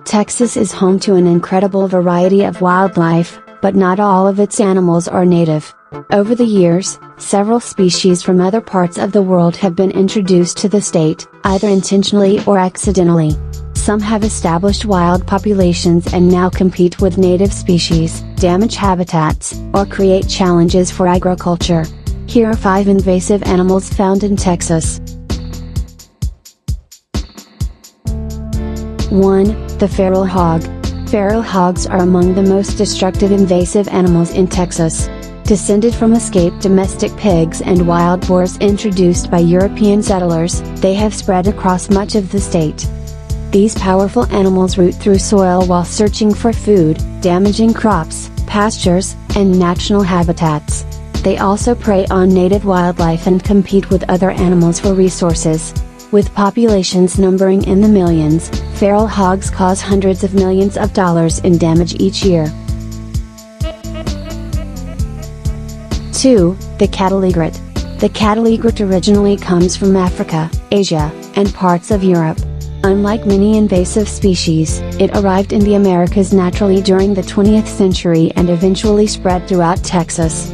Texas is home to an incredible variety of wildlife, but not all of its animals are native. Over the years, several species from other parts of the world have been introduced to the state, either intentionally or accidentally. Some have established wild populations and now compete with native species, damage habitats, or create challenges for agriculture. Here are 5 invasive animals found in Texas. 1. The feral hog. Feral hogs are among the most destructive invasive animals in Texas. Descended from escaped domestic pigs and wild boars introduced by European settlers, they have spread across much of the state. These powerful animals root through soil while searching for food, damaging crops, pastures, and natural habitats. They also prey on native wildlife and compete with other animals for resources. With populations numbering in the millions, feral hogs cause hundreds of millions of dollars in damage each year. 2. The cattle egret. The cattle egret originally comes from Africa, Asia, and parts of Europe. Unlike many invasive species, it arrived in the Americas naturally during the 20th century and eventually spread throughout Texas.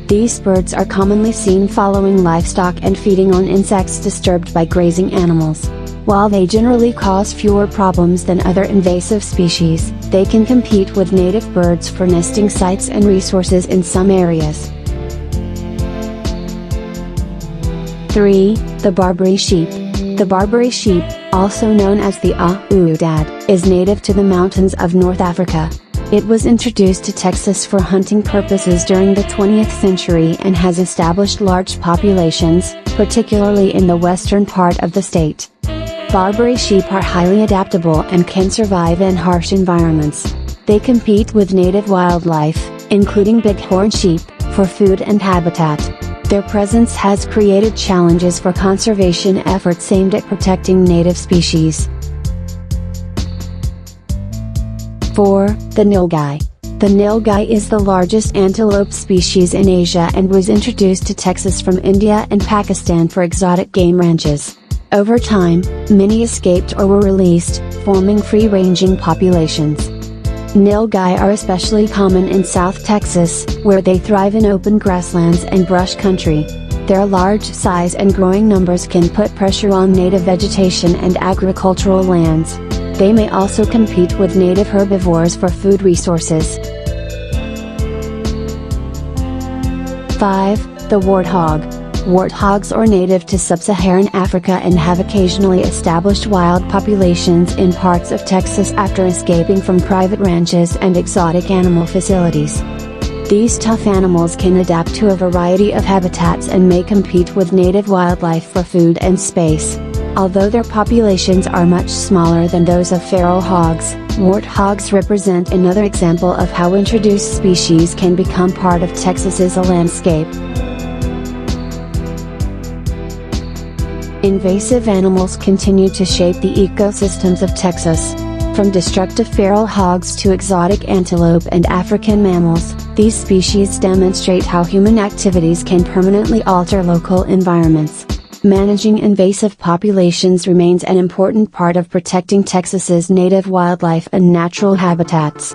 These birds are commonly seen following livestock and feeding on insects disturbed by grazing animals. While they generally cause fewer problems than other invasive species, they can compete with native birds for nesting sites and resources in some areas. 3. The Barbary Sheep. The Barbary sheep, also known as the Aoudad, is native to the mountains of North Africa. It was introduced to Texas for hunting purposes during the 20th century and has established large populations, particularly in the western part of the state. Barbary sheep are highly adaptable and can survive in harsh environments. They compete with native wildlife, including bighorn sheep, for food and habitat. Their presence has created challenges for conservation efforts aimed at protecting native species. 4. The Nilgai. The Nilgai is the largest antelope species in Asia and was introduced to Texas from India and Pakistan for exotic game ranches. Over time, many escaped or were released, forming free-ranging populations. Nilgai are especially common in South Texas, where they thrive in open grasslands and brush country. Their large size and growing numbers can put pressure on native vegetation and agricultural lands. They may also compete with native herbivores for food resources. 5. The Warthog. Warthogs are native to sub-Saharan Africa and have occasionally established wild populations in parts of Texas after escaping from private ranches and exotic animal facilities. These tough animals can adapt to a variety of habitats and may compete with native wildlife for food and space. Although their populations are much smaller than those of feral hogs, warthogs represent another example of how introduced species can become part of Texas's landscape. Invasive animals continue to shape the ecosystems of Texas. From destructive feral hogs to exotic antelope and African mammals, these species demonstrate how human activities can permanently alter local environments. Managing invasive populations remains an important part of protecting Texas's native wildlife and natural habitats.